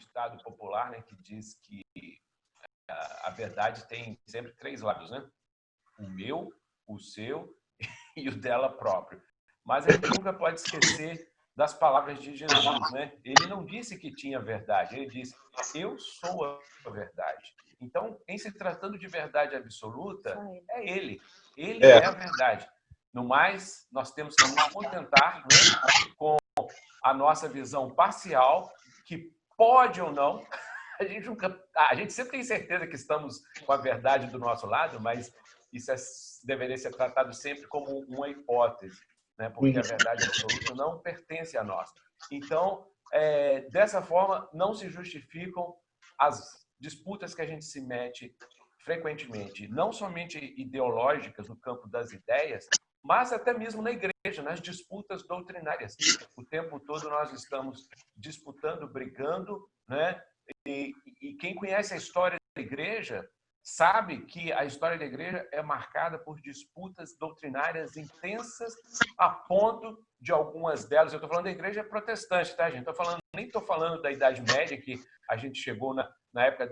ditado popular, né, que diz que a verdade tem sempre três lados, né? O meu, o seu e o dela próprio. Mas a gente nunca pode esquecer das palavras de Jesus, né? Ele não disse que tinha verdade, ele disse: eu sou a verdade. Então, em se tratando de verdade absoluta, é ele. Ele é a verdade. No mais, nós temos que nos contentar, né, com a nossa visão parcial, que pode ou não, a gente sempre tem certeza que estamos com a verdade do nosso lado, mas isso deveria ser tratado sempre como uma hipótese, né? Porque a verdade absoluta não pertence a nós. Então, dessa forma, não se justificam as disputas que a gente se mete frequentemente, não somente ideológicas no campo das ideias, mas até mesmo na igreja, nas disputas doutrinárias. O tempo todo nós estamos disputando, brigando, né? E quem conhece a história da igreja sabe que a história da igreja é marcada por disputas doutrinárias intensas, a ponto de algumas delas, eu estou falando da igreja protestante, tá, gente? Nem estou falando da Idade Média, que a gente chegou na época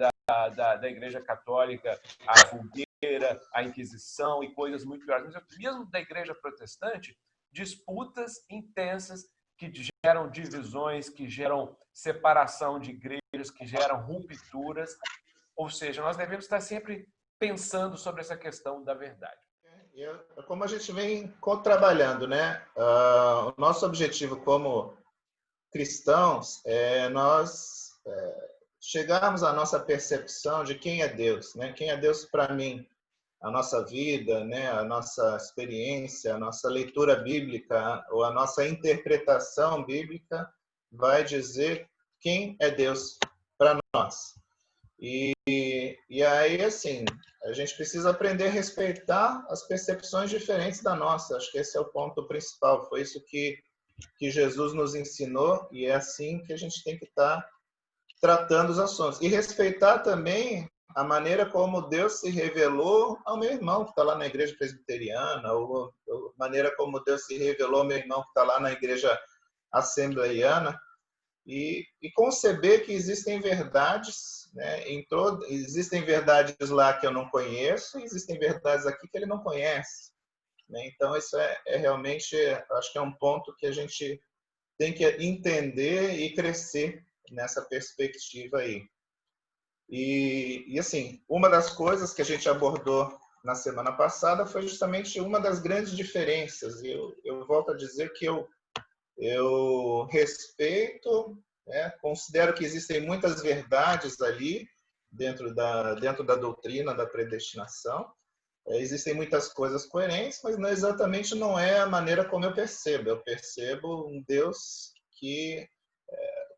da igreja católica, a fogueira, a Inquisição e coisas muito piores. Mas mesmo da igreja protestante, disputas intensas que geram divisões, que geram separação de igrejas, que geram rupturas. Ou seja, nós devemos estar sempre pensando sobre essa questão da verdade. Como a gente vem trabalhando, né? O nosso objetivo como cristãos é nós chegarmos à nossa percepção de quem é Deus, né? Quem é Deus para mim, a nossa vida, né? A nossa experiência, a nossa leitura bíblica ou a nossa interpretação bíblica vai dizer quem é Deus para nós. E aí, assim, a gente precisa aprender a respeitar as percepções diferentes da nossa. Acho que esse é o ponto principal. Foi isso que Jesus nos ensinou e é assim que a gente tem que estar tratando os assuntos. E respeitar também a maneira como Deus se revelou ao meu irmão que está lá na igreja presbiteriana, ou a maneira como Deus se revelou ao meu irmão que está lá na igreja assembleiana. E conceber que existem verdades, né, existem verdades lá que eu não conheço e existem verdades aqui que ele não conhece, né? Então isso é realmente, acho que é um ponto que a gente tem que entender e crescer nessa perspectiva aí. E assim, uma das coisas que a gente abordou na semana passada foi justamente uma das grandes diferenças. Eu volto a dizer que eu respeito, né, considero que existem muitas verdades ali dentro da doutrina da predestinação. Existem muitas coisas coerentes, mas exatamente não é a maneira como eu percebo. Eu percebo um Deus que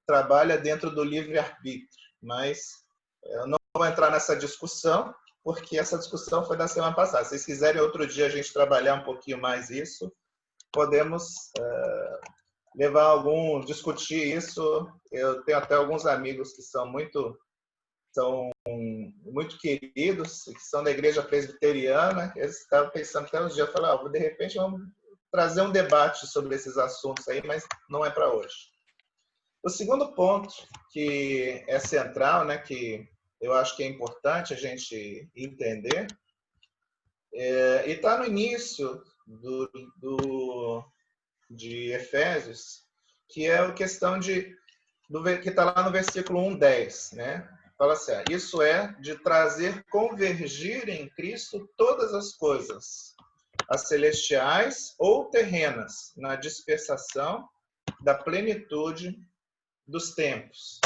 trabalha dentro do livre-arbítrio. Mas eu não vou entrar nessa discussão, porque essa discussão foi da semana passada. Se vocês quiserem outro dia a gente trabalhar um pouquinho mais isso, podemos discutir isso. Eu tenho até alguns amigos que são muito queridos, que são da igreja presbiteriana. Eles estavam pensando até uns dias, eu falei, de repente vamos trazer um debate sobre esses assuntos aí, mas não é para hoje. O segundo ponto que é central, né, que eu acho que é importante a gente entender, e está no início de Efésios, que é a questão que está lá no versículo 1:10, né? Fala assim, isso é de convergir em Cristo todas as coisas, as celestiais ou terrenas, na dispersação da plenitude dos tempos.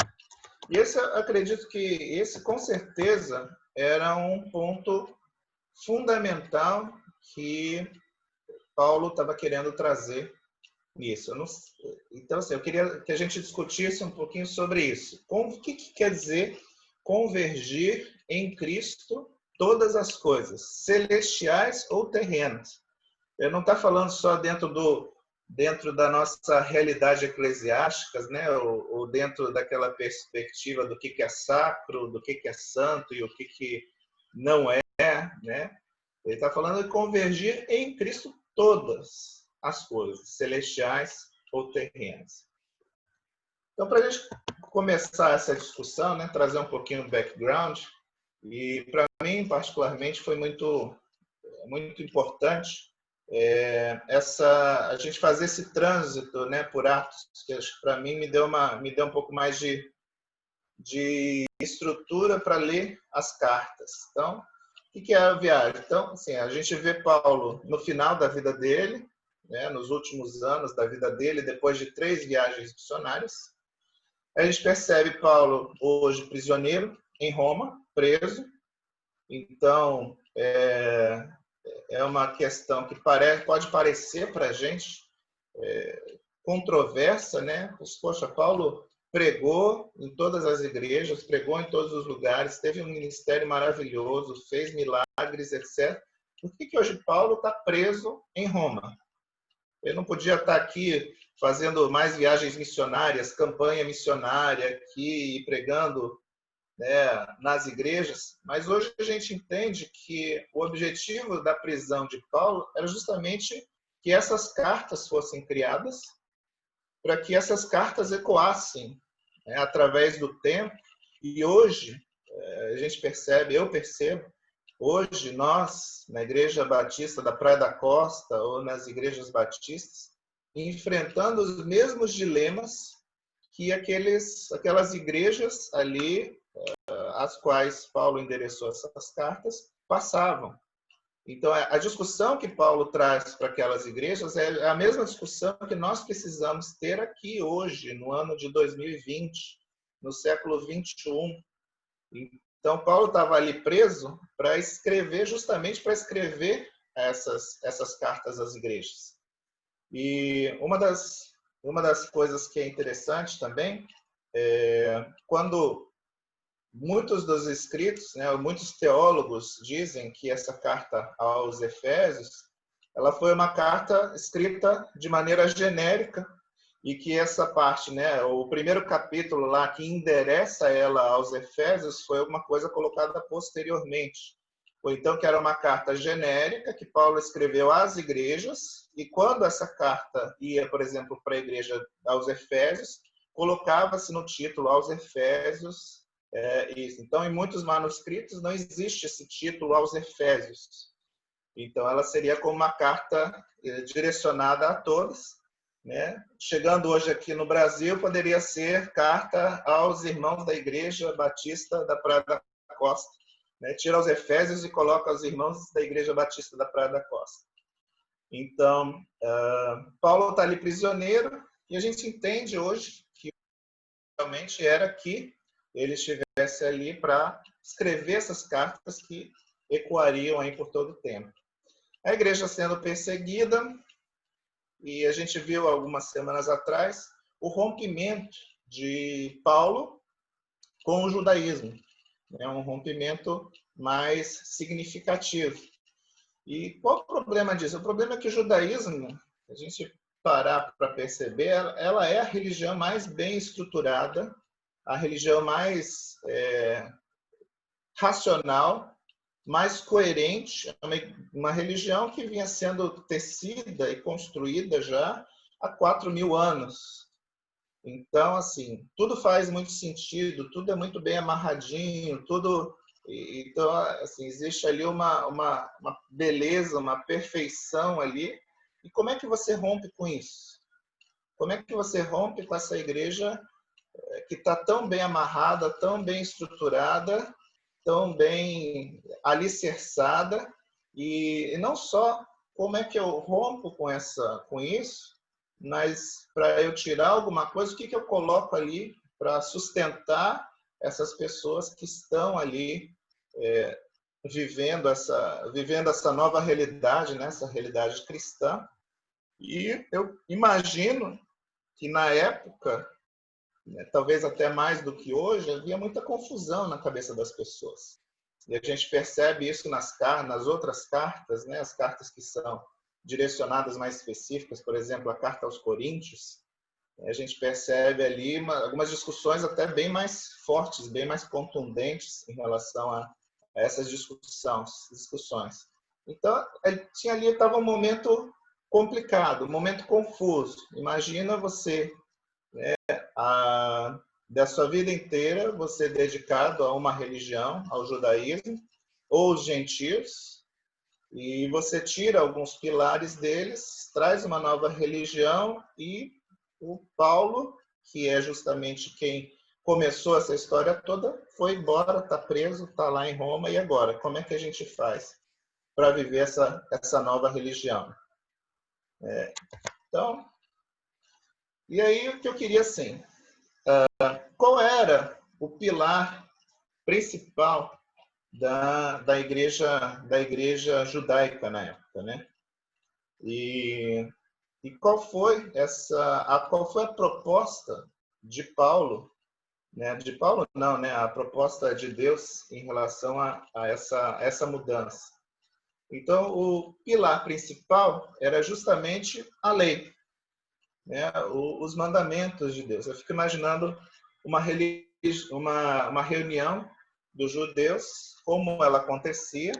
E acredito que esse, com certeza, era um ponto fundamental que Paulo estava querendo trazer nisso. Então, assim, eu queria que a gente discutisse um pouquinho sobre isso. O que quer dizer convergir em Cristo todas as coisas, celestiais ou terrenas? Ele não está falando só dentro da nossa realidade eclesiástica, né? Ou dentro daquela perspectiva do que é sacro, do que é santo e o que não é, né? Ele está falando de convergir em Cristo todas as coisas, celestiais ou terrenas. Então, para a gente começar essa discussão, né, trazer um pouquinho do background, e para mim, particularmente, foi muito importante a gente fazer esse trânsito, né, por Atos, que para mim me deu um pouco mais de estrutura para ler as cartas. Então, o que é a viagem? Então, assim, a gente vê Paulo no final da vida dele, né, nos últimos anos da vida dele, depois de 3 viagens missionárias. A gente percebe Paulo hoje prisioneiro em Roma, preso. Então, é uma questão que pode parecer para a gente controversa, né? Poxa, Paulo pregou em todas as igrejas, pregou em todos os lugares, teve um ministério maravilhoso, fez milagres, etc. Por que hoje Paulo está preso em Roma? Ele não podia estar aqui fazendo mais viagens missionárias, campanha missionária aqui, pregando, né, nas igrejas, mas hoje a gente entende que o objetivo da prisão de Paulo era justamente que essas cartas fossem criadas, para que essas cartas ecoassem, né, através do tempo. E hoje a gente percebe, eu percebo, hoje nós, na Igreja Batista da Praia da Costa ou nas igrejas batistas, enfrentando os mesmos dilemas que aquelas igrejas ali, às quais Paulo endereçou essas cartas, passavam. Então, a discussão que Paulo traz para aquelas igrejas é a mesma discussão que nós precisamos ter aqui hoje, no ano de 2020, no século 21. Então, Paulo estava ali preso para escrever, justamente para escrever essas cartas às igrejas. E uma das coisas que é interessante também quando muitos dos escritos, né, muitos teólogos dizem que essa carta aos Efésios, ela foi uma carta escrita de maneira genérica e que essa parte, né, o primeiro capítulo lá que endereça ela aos Efésios foi uma coisa colocada posteriormente. Ou então que era uma carta genérica que Paulo escreveu às igrejas e quando essa carta ia, por exemplo, para a igreja aos Efésios, colocava-se no título aos Efésios isso. Então, em muitos manuscritos não existe esse título aos Efésios. Então, ela seria como uma carta direcionada a todos, né? Chegando hoje aqui no Brasil, poderia ser carta aos irmãos da Igreja Batista da Praia da Costa, né? Tira os Efésios e coloca os irmãos da Igreja Batista da Praia da Costa. Então, Paulo está ali prisioneiro e a gente entende hoje que realmente era que ele estivesse ali para escrever essas cartas que ecoariam aí por todo o tempo. A igreja sendo perseguida, e a gente viu algumas semanas atrás o rompimento de Paulo com o judaísmo, né? Um rompimento mais significativo. E qual o problema disso? O problema é que o judaísmo, a gente parar para perceber, ela é a religião mais bem estruturada, a religião mais racional, mais coerente, uma religião que vinha sendo tecida e construída já há 4.000 anos. Então, assim, tudo faz muito sentido, tudo é muito bem amarradinho, tudo. Então, assim, existe ali uma beleza, uma perfeição ali. E como é que você rompe com isso? Como é que você rompe com essa igreja que está tão bem amarrada, tão bem estruturada, tão bem alicerçada, e não só como é que eu rompo com isso, mas para eu tirar alguma coisa, o que eu coloco ali para sustentar essas pessoas que estão ali vivendo essa nova realidade, né? Essa realidade cristã. E eu imagino que na época, talvez até mais do que hoje, havia muita confusão na cabeça das pessoas. E a gente percebe isso nas outras cartas, né? As cartas que são direcionadas mais específicas, por exemplo, a carta aos Coríntios, a gente percebe ali algumas discussões até bem mais fortes, bem mais contundentes em relação a essas discussões. Então, estava um momento complicado, um momento confuso. Imagina você Da sua vida inteira você dedicado a uma religião, ao judaísmo, ou os gentios, e você tira alguns pilares deles, traz uma nova religião, e o Paulo, que é justamente quem começou essa história toda, foi embora, está preso, está lá em Roma, e agora? Como é que a gente faz para viver essa nova religião? Então, e aí o que eu queria, assim, qual era o pilar principal da igreja judaica na época, né? E qual foi a proposta de Paulo, né? De Paulo não, né? A proposta de Deus em relação a essa mudança. Então, o pilar principal era justamente a lei, né? Os mandamentos de Deus. Eu fico imaginando uma reunião dos judeus, como ela acontecia,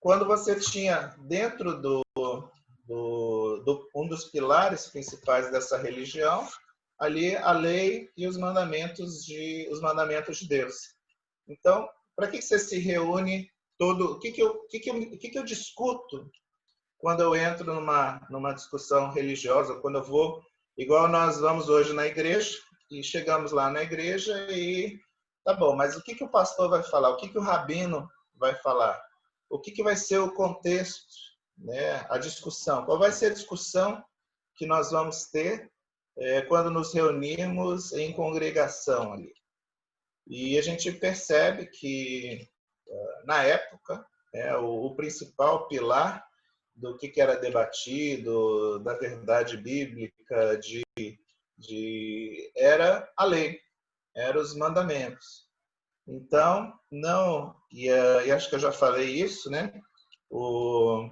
quando você tinha dentro um dos pilares principais dessa religião, ali a lei e os mandamentos de Deus. Então, para que você se reúne todo? O que eu discuto quando eu entro numa discussão religiosa? Quando eu vou, igual nós vamos hoje na igreja, e chegamos lá na igreja e tá bom, mas o que o pastor vai falar? O que o rabino vai falar? O que vai ser o contexto, né? A discussão. Qual vai ser a discussão que nós vamos ter quando nos reunirmos em congregação ali? E a gente percebe que, na época, o principal pilar do que era debatido, da verdade bíblica, era a lei, eram os mandamentos. Então, não, e acho que eu já falei isso, né? O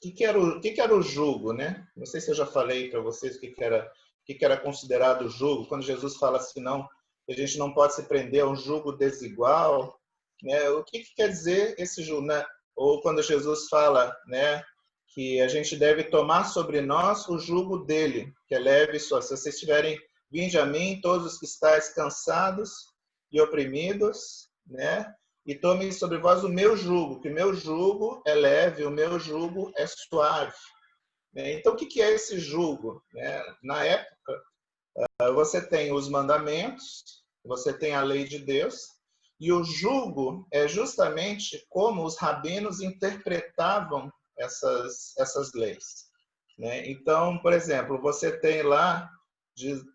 que era o jugo, né? Não sei se eu já falei para vocês o que era considerado jugo, quando Jesus fala assim, não, a gente não pode se prender a um jugo desigual, né? O que quer dizer esse jugo, né? Ou quando Jesus fala, né, que a gente deve tomar sobre nós o jugo dele, que é leve só. Se vocês tiverem, vinde a mim, todos os que estáis cansados e oprimidos, né? E tomem sobre vós o meu jugo, que o meu jugo é leve, o meu jugo é suave. Então, o que é esse jugo? Na época, você tem os mandamentos, você tem a lei de Deus, e o jugo é justamente como os rabinos interpretavam essas leis. Então, por exemplo, você tem lá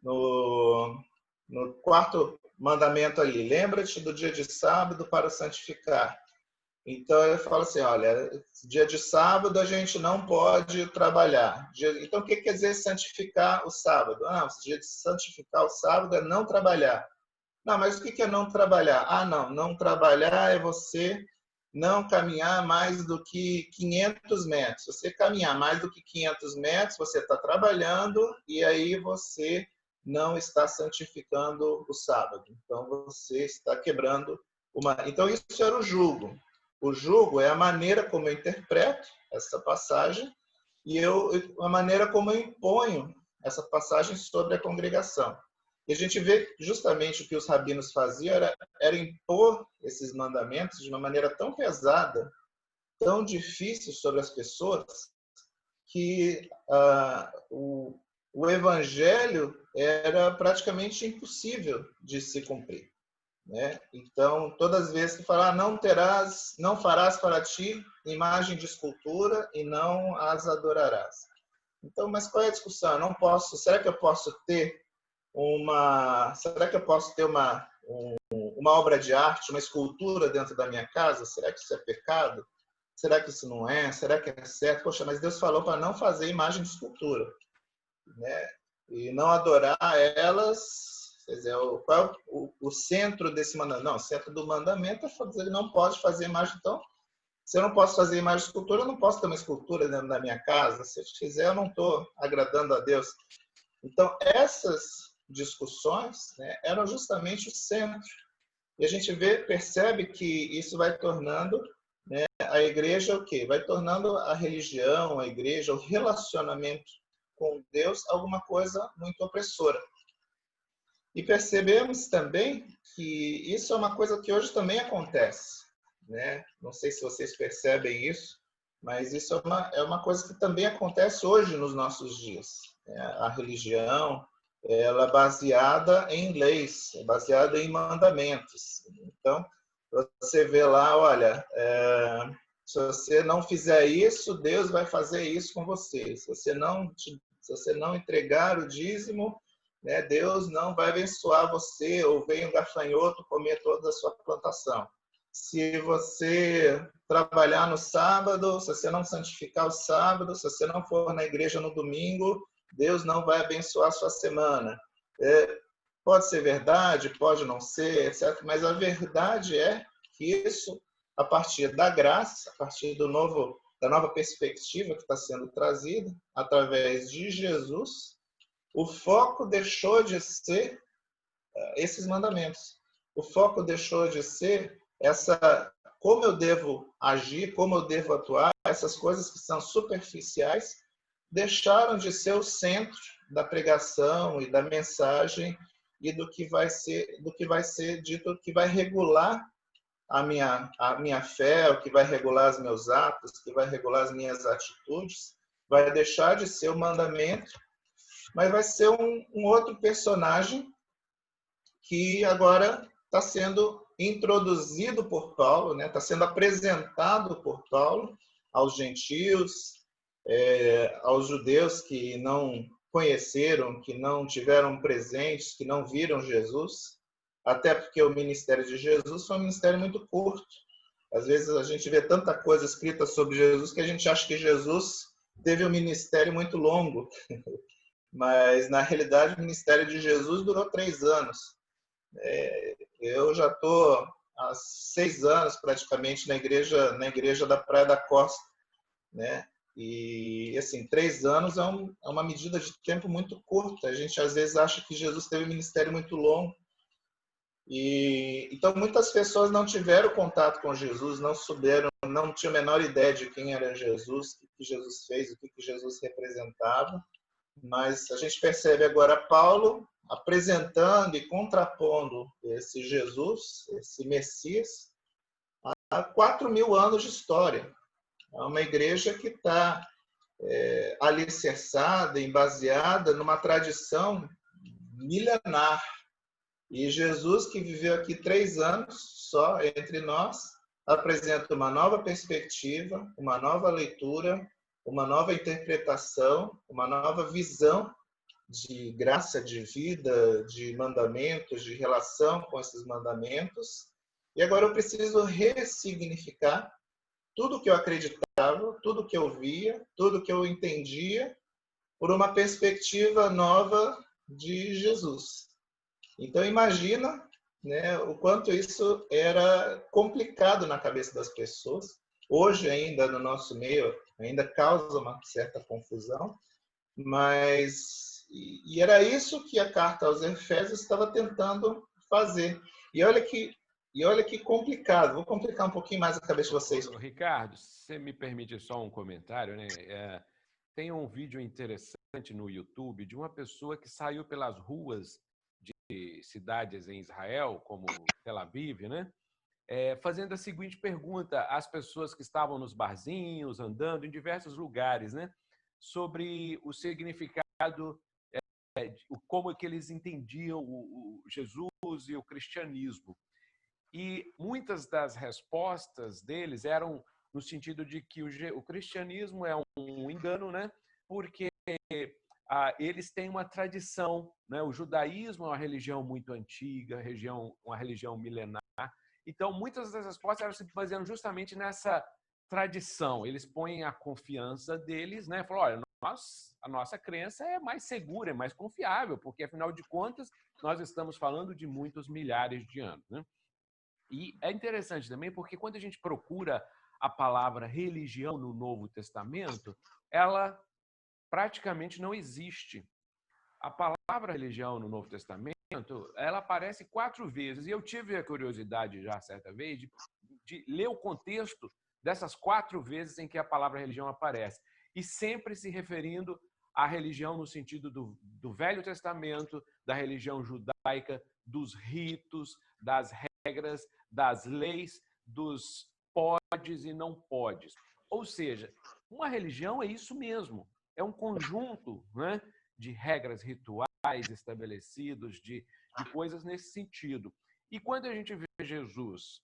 no quarto mandamento ali, lembra-te do dia de sábado para santificar. Então, eu falo assim, olha, dia de sábado a gente não pode trabalhar. Então, o que quer dizer santificar o sábado? O dia de santificar o sábado é não trabalhar. Não, mas o que é não trabalhar? Não trabalhar é você não caminhar mais do que 500 metros. Você caminhar mais do que 500 metros, você está trabalhando e aí você não está santificando o sábado. Então, você está quebrando uma... Então, isso era o jugo. O jugo é a maneira como eu interpreto essa passagem e a maneira como eu imponho essa passagem sobre a congregação. E a gente vê justamente o que os rabinos faziam era impor esses mandamentos de uma maneira tão pesada, tão difícil sobre as pessoas, que o evangelho era praticamente impossível de se cumprir. Então, todas as vezes que falar, não farás para ti imagem de escultura e não as adorarás. Então, mas qual é a discussão? Eu não posso, será que eu posso ter uma obra de arte, uma escultura dentro da minha casa? Será que isso é pecado? Será que isso não é? Será que é certo? Poxa, mas Deus falou para não fazer imagem de escultura, e não adorar elas. Quer dizer, qual é o centro desse mandamento? Não, o centro do mandamento é fazer, ele não pode fazer imagem. Então, se eu não posso fazer imagem de escultura, eu não posso ter uma escultura dentro da minha casa. Se eu fizer, eu não estou agradando a Deus. Então, essas discussões eram justamente o centro. E a gente percebe que isso vai tornando a igreja o quê? Vai tornando a religião, a igreja, o relacionamento com Deus alguma coisa muito opressora. E percebemos também que isso é uma coisa que hoje também acontece, né? Não sei se vocês percebem isso, mas isso é uma coisa que também acontece hoje nos nossos dias. A religião, ela é baseada em leis, é baseada em mandamentos. Então, você vê lá, olha, se você não fizer isso, Deus vai fazer isso com você. Se você não entregar o dízimo, né, Deus não vai abençoar você, ou vem um gafanhoto comer toda a sua plantação. Se você trabalhar no sábado, se você não santificar o sábado, se você não for na igreja no domingo, Deus não vai abençoar a sua semana. Pode ser verdade, pode não ser, etc. Mas a verdade é que isso, a partir da graça, a partir da nova perspectiva que está sendo trazida, através de Jesus, o foco deixou de ser esses mandamentos. O foco deixou de ser como eu devo agir, como eu devo atuar, essas coisas que são superficiais, deixaram de ser o centro da pregação e da mensagem e do que vai ser dito, que vai regular a minha fé, o que vai regular os meus atos, o que vai regular as minhas atitudes, vai deixar de ser o mandamento, mas vai ser um outro personagem que agora está sendo introduzido por Paulo, né? Está sendo apresentado por Paulo aos gentios, aos judeus que não conheceram, que não tiveram presentes, que não viram Jesus, até porque o ministério de Jesus foi um ministério muito curto. Às vezes a gente vê tanta coisa escrita sobre Jesus que a gente acha que Jesus teve um ministério muito longo, mas na realidade o ministério de Jesus durou 3 anos. Eu já estou há 6 anos praticamente na igreja da Praia da Costa, né? E assim, 3 anos é uma medida de tempo muito curta. A gente às vezes acha que Jesus teve um ministério muito longo. E então muitas pessoas não tiveram contato com Jesus, não souberam, não tinham a menor ideia de quem era Jesus, o que Jesus fez, o que Jesus representava. Mas a gente percebe agora Paulo apresentando e contrapondo esse Jesus, esse Messias, a 4.000 anos de história. É uma igreja que está alicerçada, baseada numa tradição milenar. E Jesus, que viveu aqui 3 anos só entre nós, apresenta uma nova perspectiva, uma nova leitura, uma nova interpretação, uma nova visão de graça, de vida, de mandamentos, de relação com esses mandamentos. E agora eu preciso ressignificar tudo que eu acreditava, tudo que eu via, tudo que eu entendia, por uma perspectiva nova de Jesus. Então imagina, né, o quanto isso era complicado na cabeça das pessoas. Hoje ainda no nosso meio ainda causa uma certa confusão, mas era isso que a carta aos Efésios estava tentando fazer. E olha que complicado. Vou complicar um pouquinho mais a cabeça de vocês. Ricardo, se você me permite só um comentário, né? Tem um vídeo interessante no YouTube de uma pessoa que saiu pelas ruas de cidades em Israel, como Tel Aviv, né? Fazendo a seguinte pergunta às pessoas que estavam nos barzinhos, andando em diversos lugares, né? Sobre o significado, como que eles entendiam o Jesus e o cristianismo. E muitas das respostas deles eram no sentido de que o cristianismo é um engano, né? Porque eles têm uma tradição, né? O judaísmo é uma religião muito antiga, uma religião milenar. Então, muitas das respostas eram se baseando justamente nessa tradição. Eles põem a confiança deles, né? Falam, olha, a nossa crença é mais segura, é mais confiável, porque, afinal de contas, nós estamos falando de muitos milhares de anos, né? E é interessante também porque quando a gente procura a palavra religião no Novo Testamento, ela praticamente não existe. A palavra religião no Novo Testamento, ela aparece 4 vezes. E eu tive a curiosidade já certa vez de ler o contexto dessas 4 vezes em que a palavra religião aparece. E sempre se referindo a religião no sentido do Velho Testamento, da religião judaica, dos ritos, das regras, das leis, dos podes e não podes. Ou seja, uma religião é isso mesmo, é um conjunto, né, de regras rituais estabelecidos, de coisas nesse sentido. E quando a gente vê Jesus,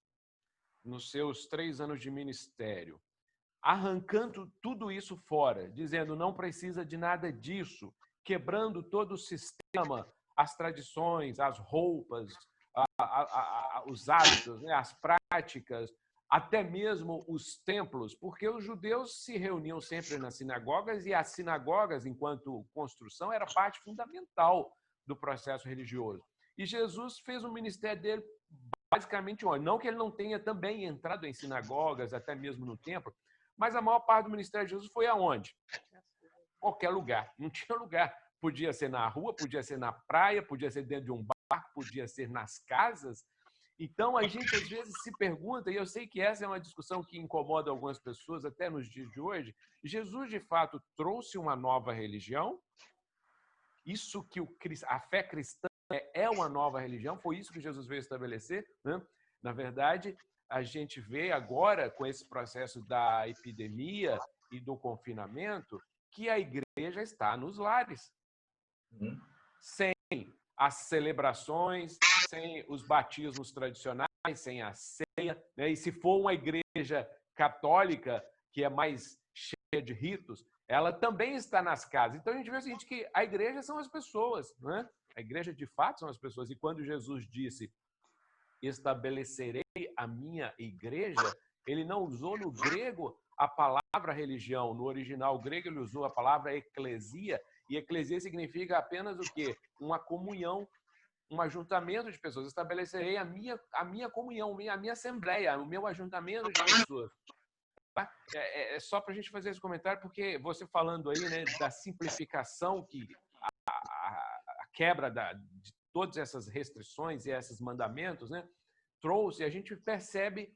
nos seus 3 anos de ministério, arrancando tudo isso fora, dizendo não precisa de nada disso, quebrando todo o sistema, as tradições, as roupas, os hábitos, né, as práticas, até mesmo os templos, porque os judeus se reuniam sempre nas sinagogas e as sinagogas, enquanto construção, era parte fundamental do processo religioso. E Jesus fez o ministério dele basicamente onde? Não que ele não tenha também entrado em sinagogas, até mesmo no templo, mas a maior parte do ministério de Jesus foi aonde? Qualquer lugar. Não tinha lugar. Podia ser na rua, podia ser na praia, podia ser dentro de um barco, podia ser nas casas. Então, a gente às vezes se pergunta, e eu sei que essa é uma discussão que incomoda algumas pessoas até nos dias de hoje, Jesus, de fato, trouxe uma nova religião? Isso que a fé cristã é uma nova religião? Foi isso que Jesus veio estabelecer, né? Na verdade, a gente vê agora, com esse processo da epidemia e do confinamento, que a igreja está nos lares. Sem as celebrações, sem os batismos tradicionais, sem a ceia, né? E se for uma igreja católica, que é mais cheia de ritos, ela também está nas casas. Então, a gente vê o seguinte, que a igreja são as pessoas, né? A igreja, de fato, são as pessoas. E quando Jesus disse, estabelecerei a minha igreja, ele não usou no grego a palavra religião. No original grego, ele usou a palavra eclesia, e eclesia significa apenas o quê? Uma comunhão, um ajuntamento de pessoas. Estabelecerei a minha comunhão, a minha assembleia, o meu ajuntamento de pessoas. É só para a gente fazer esse comentário, porque você falando aí, né, da simplificação, que a quebra de todas essas restrições e esses mandamentos, né, trouxe, a gente percebe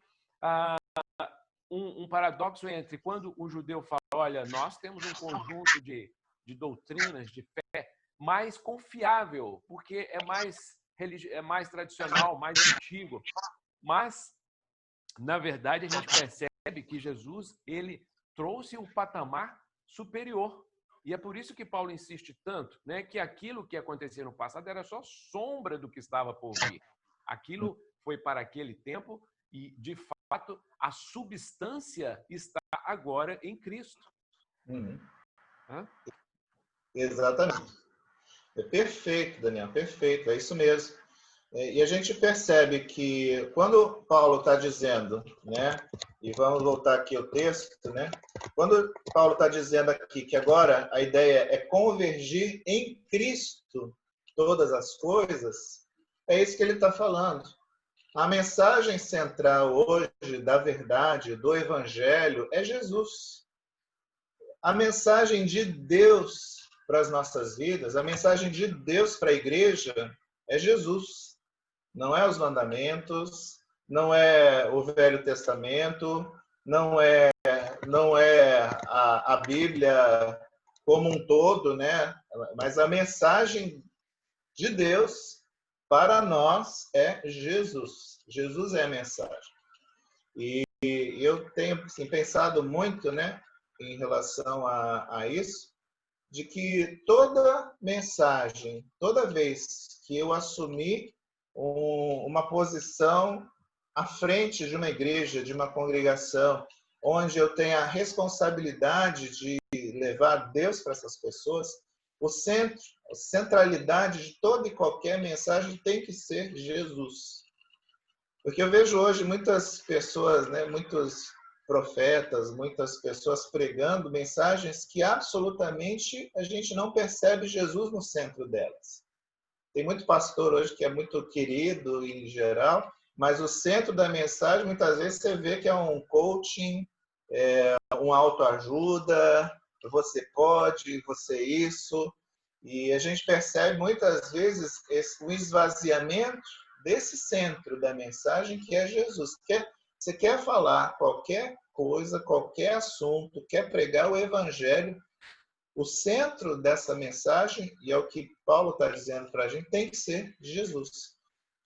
um paradoxo entre quando o judeu fala, olha, nós temos um conjunto de doutrinas, de fé, mais confiável, porque é mais tradicional, mais antigo. Mas, na verdade, a gente percebe que Jesus, ele trouxe um patamar superior. E é por isso que Paulo insiste tanto, né, que aquilo que acontecia no passado era só sombra do que estava por vir. Aquilo foi para aquele tempo e, de fato, a substância está agora em Cristo. Exatamente. É perfeito, Daniel, perfeito, é isso mesmo. E a gente percebe que quando Paulo está dizendo, né, e vamos voltar aqui ao texto, né, quando Paulo está dizendo aqui que agora a ideia é convergir em Cristo todas as coisas, é isso que ele está falando. A mensagem central hoje da verdade, do Evangelho, é Jesus. A mensagem de Deus para as nossas vidas, a mensagem de Deus para a igreja é Jesus. Não é os mandamentos, não é o Velho Testamento, não é a Bíblia como um todo, né? Mas a mensagem de Deus para nós é Jesus. Jesus é a mensagem. E eu tenho assim, pensado muito, né, em relação a isso, de que toda mensagem, toda vez que eu assumir uma posição à frente de uma igreja, de uma congregação, onde eu tenho a responsabilidade de levar Deus para essas pessoas, o centro, a centralidade de toda e qualquer mensagem tem que ser Jesus. Porque eu vejo hoje muitas pessoas, né, muitos profetas, muitas pessoas pregando mensagens que absolutamente a gente não percebe Jesus no centro delas. Tem muito pastor hoje que é muito querido em geral, mas o centro da mensagem, muitas vezes, você vê que é um coaching, uma autoajuda, você pode, você isso. E a gente percebe muitas vezes o esvaziamento desse centro da mensagem que é Jesus. Você quer falar qualquer coisa, qualquer assunto, quer pregar o evangelho, o centro dessa mensagem, e é o que Paulo está dizendo para a gente, tem que ser Jesus.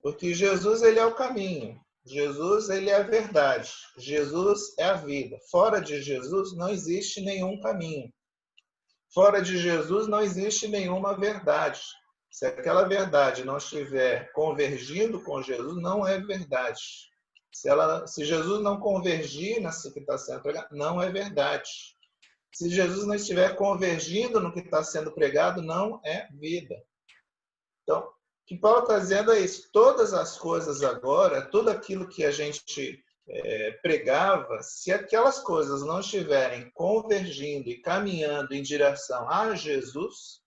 Porque Jesus, ele é o caminho. Jesus, ele é a verdade. Jesus é a vida. Fora de Jesus não existe nenhum caminho. Fora de Jesus não existe nenhuma verdade. Se aquela verdade não estiver convergindo com Jesus, não é verdade. Se Jesus não convergir nessa que está sendo pregado, não é verdade. Se Jesus não estiver convergindo no que está sendo pregado, não é vida. Então, o que Paulo está dizendo é isso. Todas as coisas agora, tudo aquilo que a gente pregava, se aquelas coisas não estiverem convergindo e caminhando em direção a Jesus,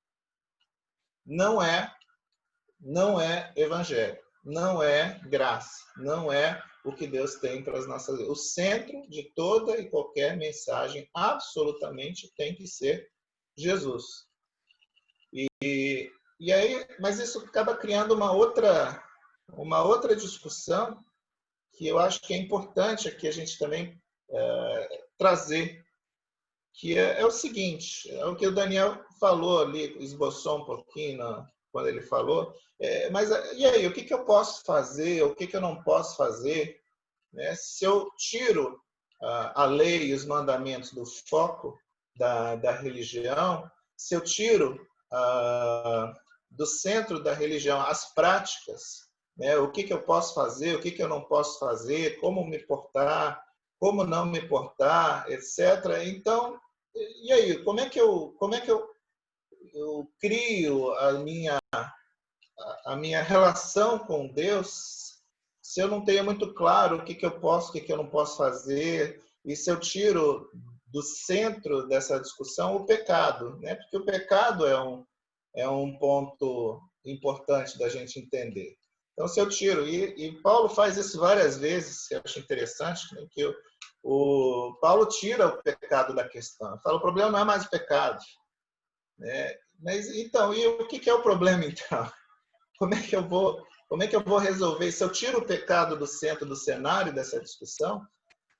não é evangelho, não é graça, não é o que Deus tem para as nossas vidas. O centro de toda e qualquer mensagem absolutamente tem que ser Jesus. E aí, mas isso acaba criando uma outra discussão que eu acho que é importante aqui a gente também trazer, que é o seguinte, é o que o Daniel falou ali, esboçou um pouquinho quando ele falou, mas e aí, o que eu posso fazer, o que eu não posso fazer, né? Se eu tiro a lei e os mandamentos do foco da religião, se eu tiro do centro da religião as práticas, né? O que eu posso fazer, o que eu não posso fazer, como me portar, como não me portar, etc. Então, e aí, como é que eu crio a minha relação com Deus se eu não tenho muito claro o que eu posso, o que eu não posso fazer, e se eu tiro do centro dessa discussão o pecado, né? Porque o pecado é um ponto importante da gente entender. Então, se eu tiro, e Paulo faz isso várias vezes, que eu acho interessante, né? Que o Paulo tira o pecado da questão. Fala, o problema não é mais o pecado, né? Mas então, e o que é o problema então? Como é que eu vou resolver? Se eu tiro o pecado do centro do cenário dessa discussão,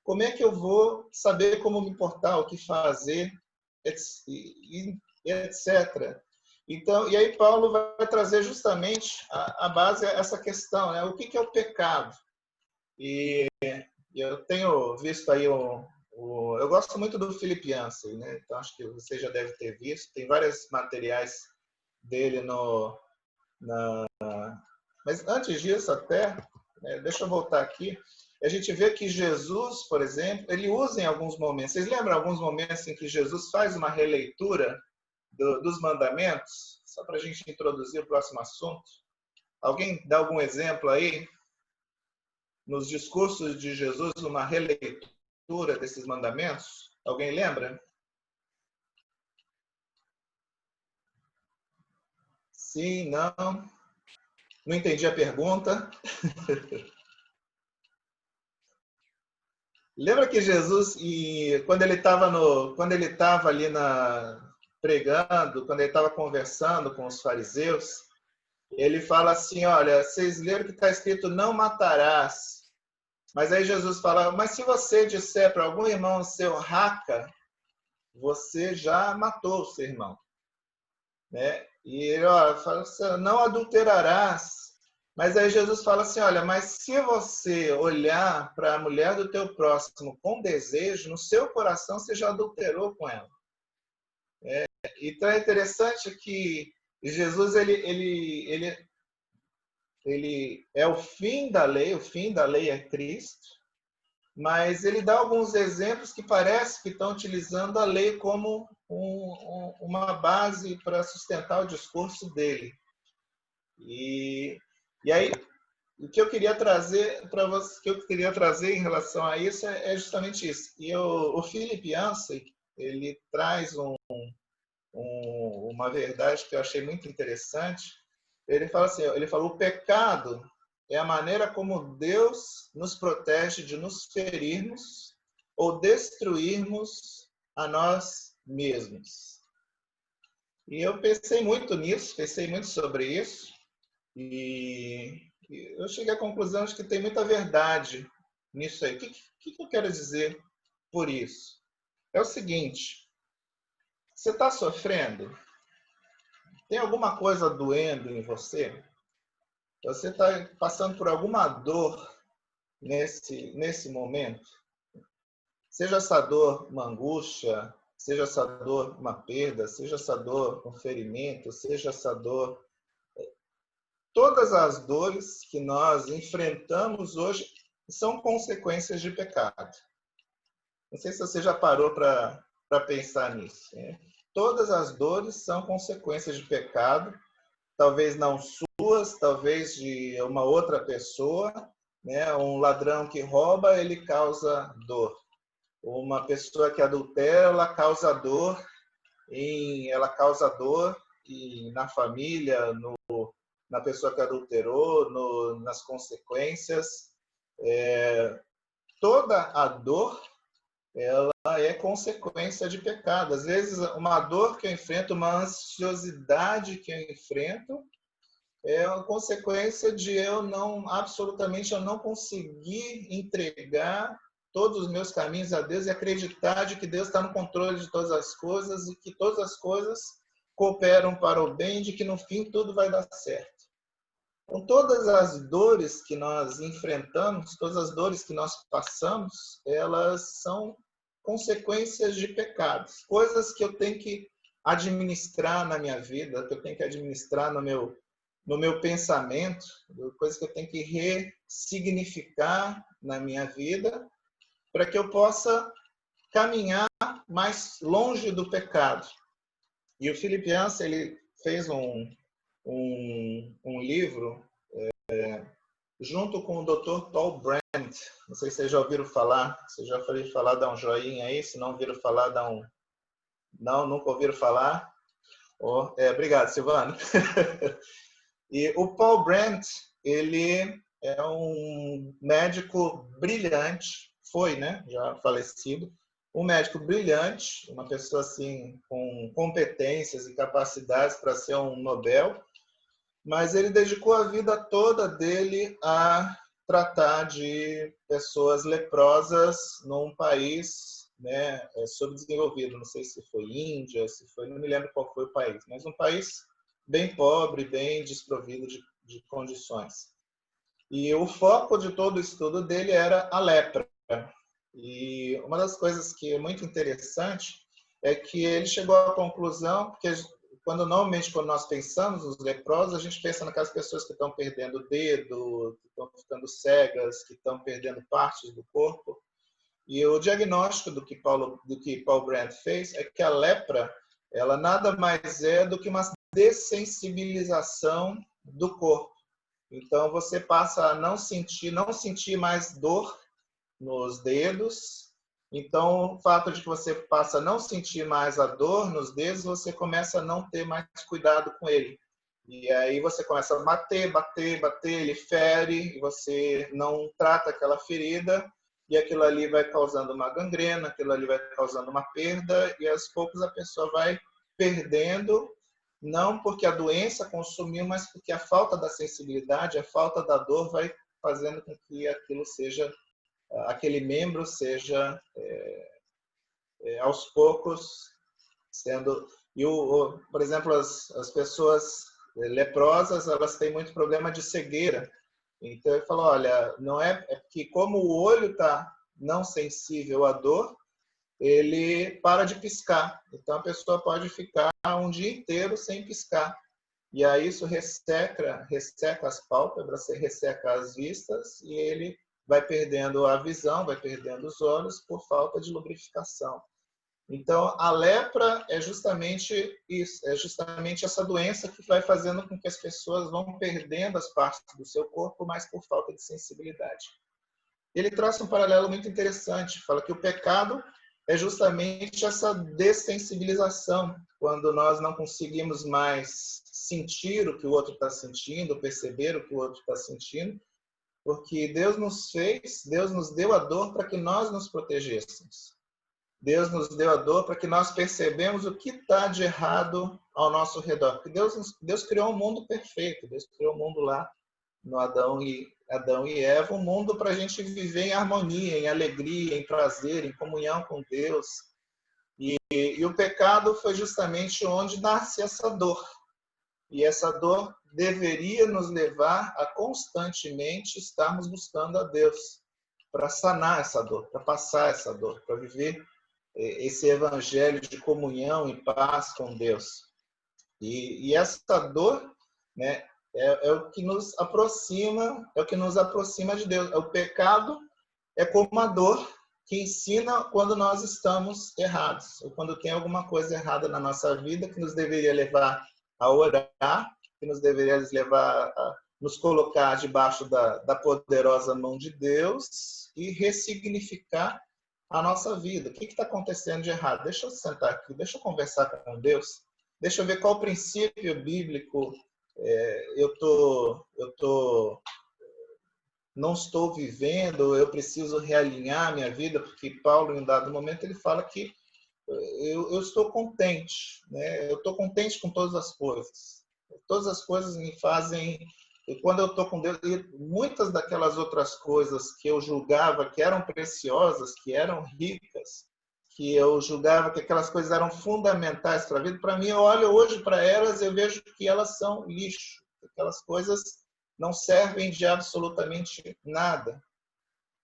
como é que eu vou saber como me portar, o que fazer, etc. Então, e aí Paulo vai trazer justamente a base essa questão, né? O que é o pecado? E eu tenho visto aí eu gosto muito do Philip Yancey, né? Então acho que você já deve ter visto. Tem vários materiais dele mas antes disso até, né, deixa eu voltar aqui. A gente vê que Jesus, por exemplo, ele usa em alguns momentos. Vocês lembram alguns momentos em que Jesus faz uma releitura dos mandamentos? Só para a gente introduzir o próximo assunto. Alguém dá algum exemplo aí? Nos discursos de Jesus, uma releitura desses mandamentos? Alguém lembra? Sim, não? Não entendi a pergunta. Lembra que Jesus, quando ele estava ali pregando, quando ele estava conversando com os fariseus, ele fala assim, olha, vocês leram que está escrito, não matarás. Mas aí Jesus fala, mas se você disser para algum irmão seu raca, você já matou o seu irmão. Né? E ele fala assim, não adulterarás. Mas aí Jesus fala assim, olha, mas se você olhar para a mulher do teu próximo com desejo, no seu coração você já adulterou com ela. Então é interessante que Jesus ele é o fim da lei é Cristo, mas ele dá alguns exemplos que parece que estão utilizando a lei como uma base para sustentar o discurso dele. E aí, o que eu queria trazer para você, que eu queria trazer em relação a isso é justamente isso. E o Philip Yancey, ele traz uma verdade que eu achei muito interessante. Ele fala assim, ele falou, o pecado é a maneira como Deus nos protege de nos ferirmos ou destruirmos a nós mesmos. E eu pensei muito nisso, pensei muito sobre isso, e eu cheguei à conclusão de que tem muita verdade nisso aí. O que eu quero dizer por isso? É o seguinte, Você está sofrendo? Tem alguma coisa doendo em você? Você está passando por alguma dor nesse momento? Seja essa dor uma angústia, seja essa dor uma perda, seja essa dor um ferimento, seja essa dor... Todas as dores que nós enfrentamos hoje são consequências de pecado. Não sei se você já parou para pensar nisso, né? Todas as dores são consequências de pecado, talvez não suas, talvez de uma outra pessoa, né? Um ladrão que rouba, ele causa dor. Uma pessoa que adultera, ela causa dor na família, na pessoa que adulterou, nas consequências. Toda a dor, ela é consequência de pecado. Às vezes, uma dor que eu enfrento, uma ansiosidade que eu enfrento, é uma consequência de eu não conseguir entregar todos os meus caminhos a Deus e acreditar de que Deus está no controle de todas as coisas e que todas as coisas cooperam para o bem, de que no fim tudo vai dar certo. Então, todas as dores que nós enfrentamos, todas as dores que nós passamos, elas são consequências de pecados, coisas que eu tenho que administrar na minha vida, que eu tenho que administrar no meu pensamento, coisas que eu tenho que ressignificar na minha vida, para que eu possa caminhar mais longe do pecado. E o Philip Yancey, ele fez um livro junto com o Dr. Paul Brandt. Não sei se vocês já ouviram falar. Se já ouviram falar, dá um joinha aí. Se não ouviram falar, dá um... Não, nunca ouviram falar? Obrigado, Silvano. E o Paul Brandt, ele é um médico brilhante, foi, né? Já falecido. Um médico brilhante, uma pessoa assim com competências e capacidades para ser um Nobel, mas ele dedicou a vida toda dele a tratar de pessoas leprosas num país, né, subdesenvolvido. Não sei se foi Índia, não me lembro qual foi o país, mas um país bem pobre, bem desprovido de condições. E o foco de todo o estudo dele era a lepra. E uma das coisas que é muito interessante é que ele chegou à conclusão, porque normalmente quando nós pensamos nos leprosos, a gente pensa naquelas pessoas que estão perdendo o dedo, que estão ficando cegas, que estão perdendo partes do corpo. E o diagnóstico do que Paul Brandt fez é que a lepra, ela nada mais é do que uma dessensibilização do corpo. Então você passa a não sentir mais dor nos dedos. Então, o fato de que você passa a não sentir mais a dor nos dedos, você começa a não ter mais cuidado com ele. E aí você começa a bater, ele fere, e você não trata aquela ferida, e aquilo ali vai causando uma gangrena, aquilo ali vai causando uma perda, e aos poucos a pessoa vai perdendo, não porque a doença consumiu, mas porque a falta da sensibilidade, a falta da dor vai fazendo com que aquele membro seja aos poucos sendo... por exemplo, as pessoas leprosas, elas têm muito problema de cegueira. Então ele falou, olha, não é que como o olho está não sensível à dor, ele para de piscar. Então a pessoa pode ficar um dia inteiro sem piscar. E aí isso resseca as pálpebras, resseca as vistas, e ele vai perdendo a visão, vai perdendo os olhos por falta de lubrificação. Então, a lepra é justamente isso, é justamente essa doença que vai fazendo com que as pessoas vão perdendo as partes do seu corpo, mas por falta de sensibilidade. Ele traz um paralelo muito interessante, fala que o pecado é justamente essa dessensibilização, quando nós não conseguimos mais sentir o que o outro está sentindo, perceber o que o outro está sentindo, porque Deus nos deu a dor para que nós nos protegêssemos. Deus nos deu a dor para que nós percebemos o que está de errado ao nosso redor. Porque Deus criou um mundo perfeito. Deus criou um mundo lá no Adão e Eva, um mundo para a gente viver em harmonia, em alegria, em prazer, em comunhão com Deus. E o pecado foi justamente onde nasce essa dor. E essa dor deveria nos levar a constantemente estarmos buscando a Deus para sanar essa dor, para passar essa dor, para viver esse evangelho de comunhão e paz com Deus. E essa dor, né, é o que nos aproxima, de Deus. O pecado é como uma dor que ensina quando nós estamos errados, ou quando tem alguma coisa errada na nossa vida que nos deveria levar a orar, que nos deveria levar a nos colocar debaixo da poderosa mão de Deus e ressignificar a nossa vida. O que está acontecendo de errado? Deixa eu sentar aqui, deixa eu conversar com Deus, deixa eu ver qual princípio bíblico não estou vivendo, eu preciso realinhar minha vida, porque Paulo, em um dado momento, ele fala que eu estou contente, né? Eu estou contente com todas as coisas. Todas as coisas me fazem... E quando eu estou com Deus, e muitas daquelas outras coisas que eu julgava que eram preciosas, que eram ricas, que eu julgava que aquelas coisas eram fundamentais para a vida, para mim, eu olho hoje para elas e eu vejo que elas são lixo. Aquelas coisas não servem de absolutamente nada.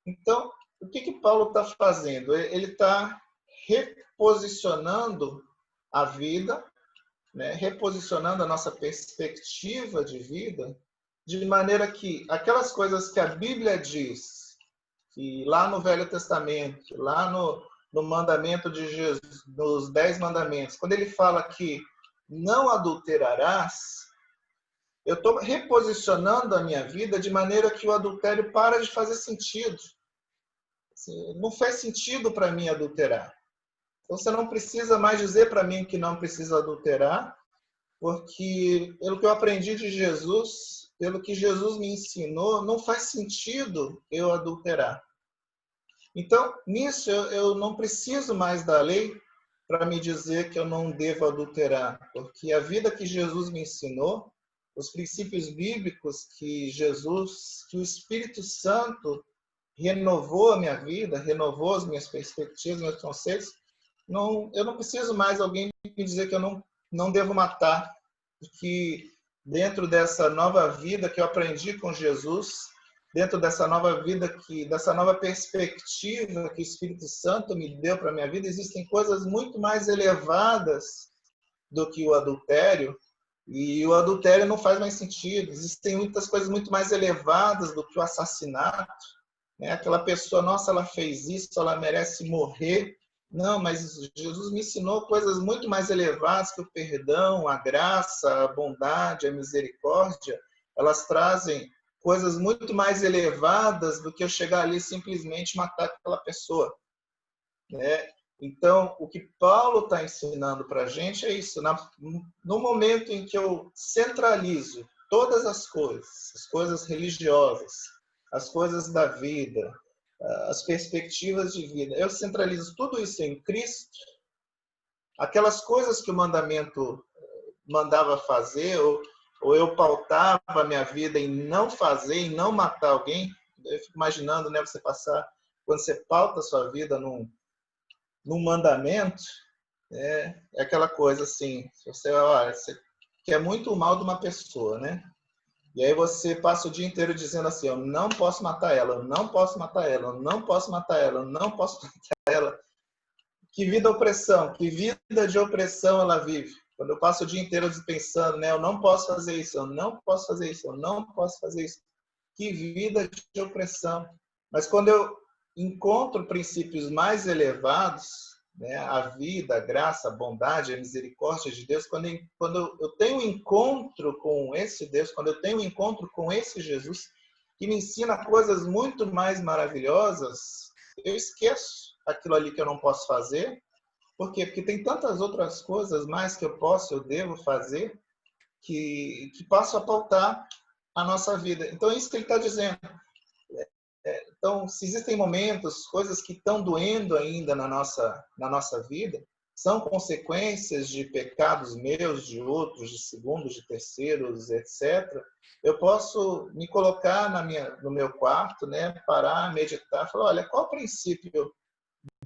Então, o que Paulo está fazendo? Ele está reposicionando a vida, né? Reposicionando a nossa perspectiva de vida, de maneira que aquelas coisas que a Bíblia diz, que lá no Velho Testamento, lá no mandamento de Jesus, nos 10 mandamentos, quando ele fala que não adulterarás, eu estou reposicionando a minha vida de maneira que o adultério para de fazer sentido. Não faz sentido para mim adulterar. Então, você não precisa mais dizer para mim que não precisa adulterar, porque pelo que eu aprendi de Jesus, pelo que Jesus me ensinou, não faz sentido eu adulterar. Então, nisso, eu não preciso mais da lei para me dizer que eu não devo adulterar, porque a vida que Jesus me ensinou, os princípios bíblicos que o Espírito Santo renovou a minha vida, renovou as minhas perspectivas, meus conceitos, eu não preciso mais alguém me dizer que eu não devo matar, que dentro dessa nova vida que eu aprendi com Jesus, dentro dessa nova vida, dessa nova perspectiva que o Espírito Santo me deu para a minha vida, existem coisas muito mais elevadas do que o adultério, e o adultério não faz mais sentido. Existem muitas coisas muito mais elevadas do que o assassinato, né? Aquela pessoa, nossa, ela fez isso, ela merece morrer. Não, mas Jesus me ensinou coisas muito mais elevadas que o perdão, a graça, a bondade, a misericórdia. Elas trazem coisas muito mais elevadas do que eu chegar ali e simplesmente matar aquela pessoa, né? Então, o que Paulo está ensinando para a gente é isso. No momento em que eu centralizo todas as coisas religiosas, as coisas da vida, as perspectivas de vida, eu centralizo tudo isso em Cristo, aquelas coisas que o mandamento mandava fazer, ou eu pautava a minha vida em não fazer, em não matar alguém. Eu fico imaginando, né, quando você pauta a sua vida num mandamento, é aquela coisa assim, você quer muito o mal de uma pessoa, né? E aí você passa o dia inteiro dizendo assim, eu não posso matar ela, eu não posso matar ela, eu não posso matar ela, eu não posso matar ela. Que vida opressão, que vida de opressão ela vive. Quando eu passo o dia inteiro pensando, né, eu não posso fazer isso, eu não posso fazer isso, eu não posso fazer isso. Que vida de opressão. Mas quando eu encontro princípios mais elevados, né, a vida, a graça, a bondade, a misericórdia de Deus, quando eu tenho um encontro com esse Deus, quando eu tenho um encontro com esse Jesus, que me ensina coisas muito mais maravilhosas, eu esqueço aquilo ali que eu não posso fazer. Por quê? Porque tem tantas outras coisas mais que eu devo fazer, que passam a pautar a nossa vida. Então, é isso que ele está dizendo. Então, se existem momentos, coisas que estão doendo ainda na nossa vida, são consequências de pecados meus, de outros, de segundos, de terceiros, etc. Eu posso me colocar no meu quarto, né, parar, meditar, falar, olha, qual o princípio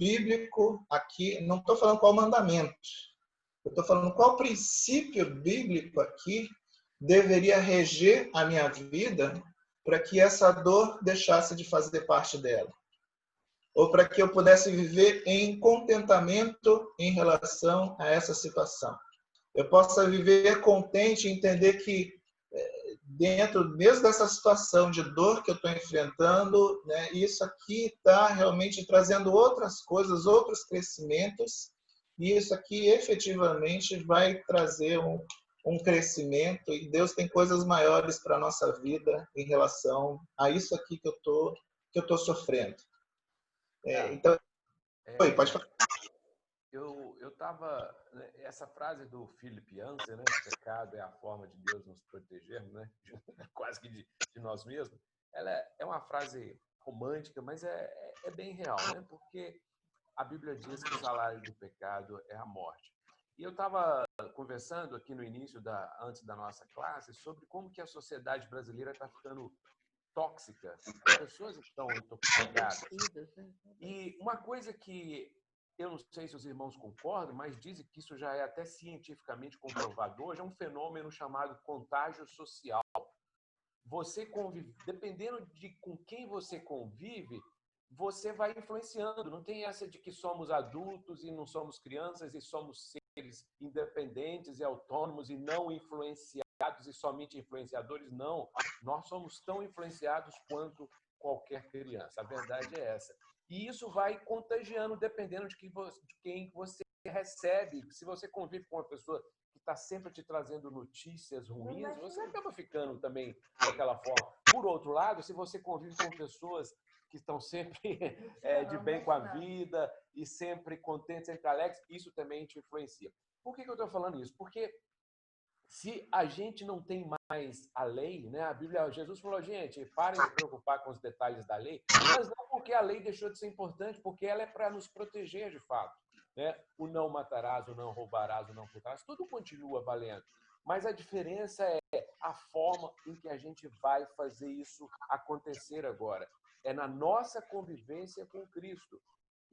bíblico aqui, não estou falando qual mandamento, eu estou falando qual princípio bíblico aqui deveria reger a minha vida para que essa dor deixasse de fazer parte dela. Ou para que eu pudesse viver em contentamento em relação a essa situação. Eu possa viver contente e entender que dentro mesmo dessa situação de dor que eu estou enfrentando, né, isso aqui está realmente trazendo outras coisas, outros crescimentos, e isso aqui efetivamente vai trazer um crescimento, e Deus tem coisas maiores para a nossa vida em relação a isso aqui que eu estou sofrendo. Então, pode falar. Eu estava... Essa frase do Philip Yancey, né? Pecado é a forma de Deus nos protegermos, né? Quase que de nós mesmos. Ela é uma frase romântica, mas é bem real, né? Porque a Bíblia diz que o salário do pecado é a morte. E eu estava conversando aqui no início, antes da nossa classe, sobre como que a sociedade brasileira está ficando tóxica. As pessoas estão intoxicadas. E uma coisa que eu não sei se os irmãos concordam, mas dizem que isso já é até cientificamente comprovado hoje, é um fenômeno chamado contágio social. Você convive, dependendo de com quem você convive, você vai influenciando. Não tem essa de que somos adultos e não somos crianças e somos seres independentes e autônomos e não influenciados e somente influenciadores. Não, nós somos tão influenciados quanto qualquer criança. A verdade é essa. E isso vai contagiando dependendo de quem você recebe. Se você convive com uma pessoa que está sempre te trazendo notícias ruins, você acaba ficando também daquela forma. Por outro lado, se você convive com pessoas que estão sempre de bem com a vida e sempre contentes, sempre alegres, isso também te influencia. Por que eu estou falando isso? Porque se a gente não tem mais a lei, né? A Bíblia, Jesus falou, gente, parem de se preocupar com os detalhes da lei, mas não porque a lei deixou de ser importante, porque ela é para nos proteger de fato. Né? O não matarás, o não roubarás, o não furtarás, tudo continua valendo. Mas a diferença é a forma em que a gente vai fazer isso acontecer agora. É na nossa convivência com Cristo.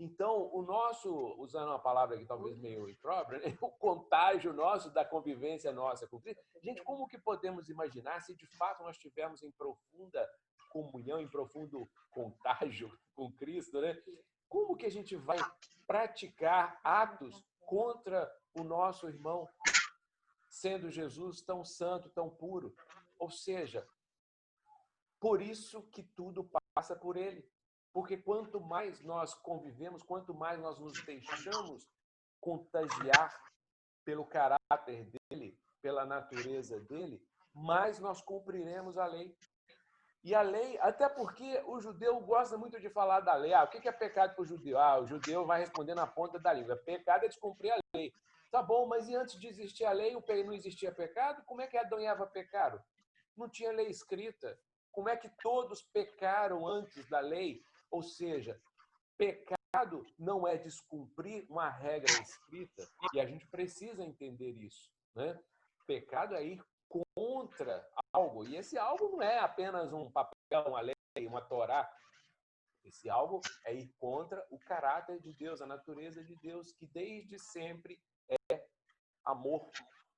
Então, o nosso, usando uma palavra que talvez meio imprópria, né? O contágio nosso, da convivência nossa com Cristo. Gente, como que podemos imaginar se de fato nós estivermos em profunda comunhão, em profundo contágio com Cristo, né? Como que a gente vai praticar atos contra o nosso irmão, sendo Jesus tão santo, tão puro? Ou seja, por isso que tudo passa por ele. Porque quanto mais nós convivemos, quanto mais nós nos deixamos contagiar pelo caráter dele, pela natureza dele, mais nós cumpriremos a lei. E a lei, até porque o judeu gosta muito de falar da lei. O que é pecado para o judeu? O judeu vai responder na ponta da língua. Pecado é descumprir a lei. Tá bom, mas e antes de existir a lei, não existia pecado? Como é que Adão e Eva pecaram? Não tinha lei escrita. Como é que todos pecaram antes da lei? Ou seja, pecado não é descumprir uma regra escrita, e a gente precisa entender isso, né? Pecado é ir contra algo, e esse algo não é apenas um papel, uma lei, uma Torá. Esse algo é ir contra o caráter de Deus, a natureza de Deus, que desde sempre é amor.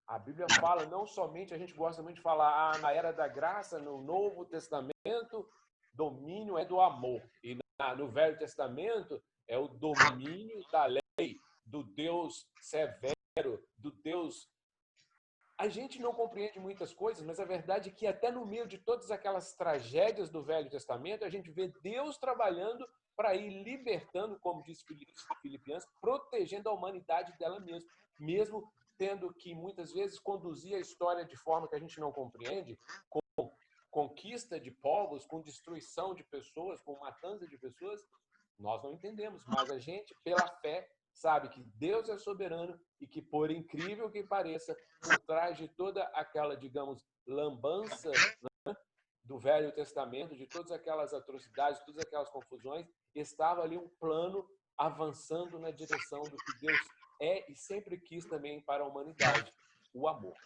A Bíblia fala, não somente, a gente gosta muito de falar, na era da graça, no Novo Testamento, domínio é do amor. E no Velho Testamento é o domínio da lei, do Deus severo, do Deus... A gente não compreende muitas coisas, mas a verdade é que até no meio de todas aquelas tragédias do Velho Testamento, a gente vê Deus trabalhando para ir libertando, como disse Filipenses, protegendo a humanidade dela mesma, mesmo tendo que muitas vezes conduzir a história de forma que a gente não compreende, com conquista de povos, com destruição de pessoas, com matança de pessoas, nós não entendemos, mas a gente, pela fé, sabe que Deus é soberano e que, por incrível que pareça, por trás de toda aquela, digamos, lambança, né, do Velho Testamento, de todas aquelas atrocidades, todas aquelas confusões, estava ali um plano avançando na direção do que Deus é e sempre quis também para a humanidade, o amor.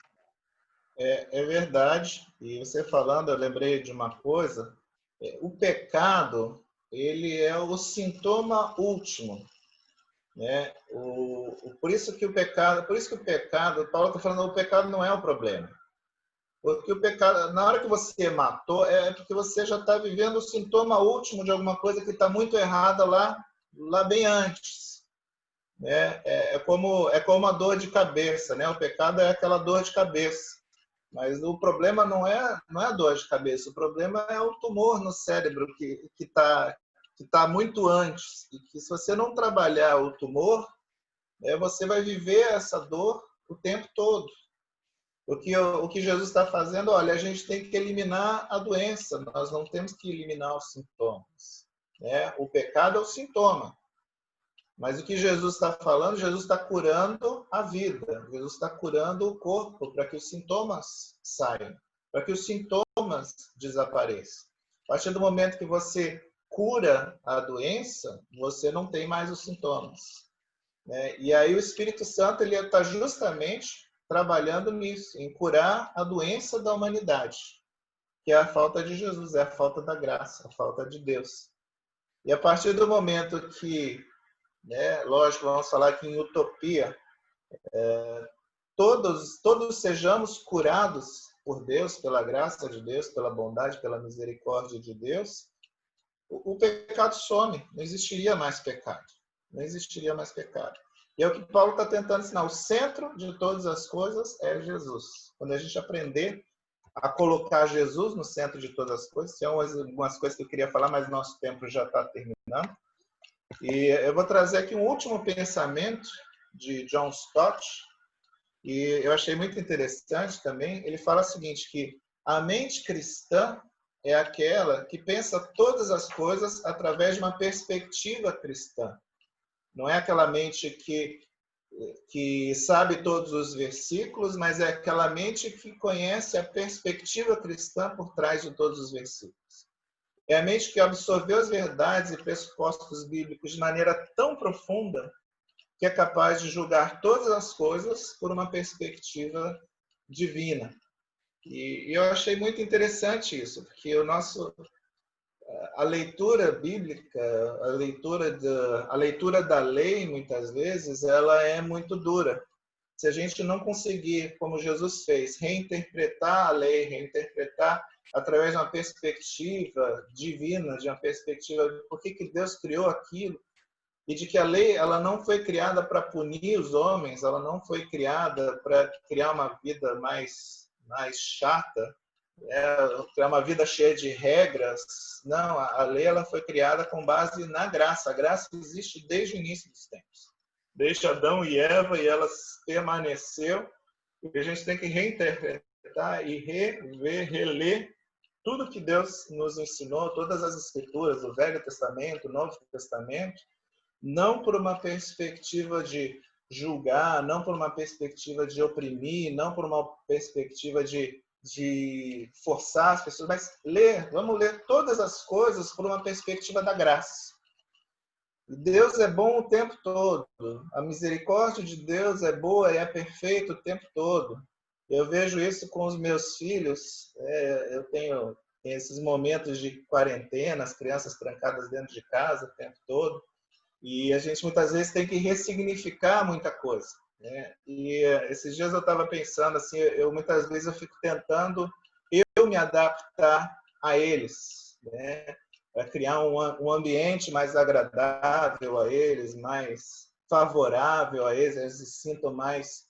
É verdade. E você falando, eu lembrei de uma coisa. O pecado, ele é o sintoma último né? Por isso que o pecado, Paulo está falando, o pecado não é o problema. Porque o pecado, na hora que você matou, é porque você já está vivendo o sintoma último de alguma coisa que está muito errada lá bem antes. Né? É como a dor de cabeça, né? O pecado é aquela dor de cabeça. Mas o problema não é a dor de cabeça, o problema é o tumor no cérebro que tá muito antes. E que se você não trabalhar o tumor, você vai viver essa dor o tempo todo. O que Jesus está fazendo, olha, a gente tem que eliminar a doença, nós não temos que eliminar os sintomas. Né? O pecado é o sintoma. Mas o que Jesus está falando, Jesus está curando a vida, Jesus está curando o corpo para que os sintomas saiam, para que os sintomas desapareçam. A partir do momento que você cura a doença, você não tem mais os sintomas. Né? E aí o Espírito Santo ele está justamente trabalhando nisso, em curar a doença da humanidade, que é a falta de Jesus, é a falta da graça, a falta de Deus. E a partir do momento que, né, lógico, vamos falar aqui em utopia, todos sejamos curados por Deus, pela graça de Deus, pela bondade, pela misericórdia de Deus, o pecado some, não existiria mais pecado. Não existiria mais pecado. E é o que Paulo está tentando ensinar. O centro de todas as coisas é Jesus. Quando a gente aprender a colocar Jesus no centro de todas as coisas, são algumas coisas que eu queria falar, mas nosso tempo já está terminando. E eu vou trazer aqui um último pensamento de John Stott, e eu achei muito interessante também. Ele fala o seguinte, que a mente cristã é aquela que pensa todas as coisas através de uma perspectiva cristã. Não é aquela mente que sabe todos os versículos, mas é aquela mente que conhece a perspectiva cristã por trás de todos os versículos. É a mente que absorveu as verdades e pressupostos bíblicos de maneira tão profunda que é capaz de julgar todas as coisas por uma perspectiva divina. E eu achei muito interessante isso, porque a leitura bíblica, a leitura da lei, muitas vezes, ela é muito dura. Se a gente não conseguir, como Jesus fez, reinterpretar a lei, reinterpretar através de uma perspectiva divina, de uma perspectiva de por que Deus criou aquilo, e de que a lei ela não foi criada para punir os homens, ela não foi criada para criar uma vida mais chata, criar uma vida cheia de regras. Não, a lei ela foi criada com base na graça. A graça existe desde o início dos tempos. Desde Adão e Eva, e ela permaneceu. E a gente tem que reinterpretar e rever, reler tudo que Deus nos ensinou, todas as escrituras, o Velho Testamento, o Novo Testamento, não por uma perspectiva de julgar, não por uma perspectiva de oprimir, não por uma perspectiva de forçar as pessoas, mas vamos ler todas as coisas por uma perspectiva da graça. Deus é bom o tempo todo, a misericórdia de Deus é boa e é perfeita o tempo todo. Eu vejo isso com os meus filhos, eu tenho esses momentos de quarentena, as crianças trancadas dentro de casa o tempo todo, e a gente muitas vezes tem que ressignificar muita coisa. Né? E esses dias eu estava pensando assim, muitas vezes eu fico tentando eu me adaptar a eles, né? Para criar um ambiente mais agradável a eles, mais favorável a eles se sintam mais.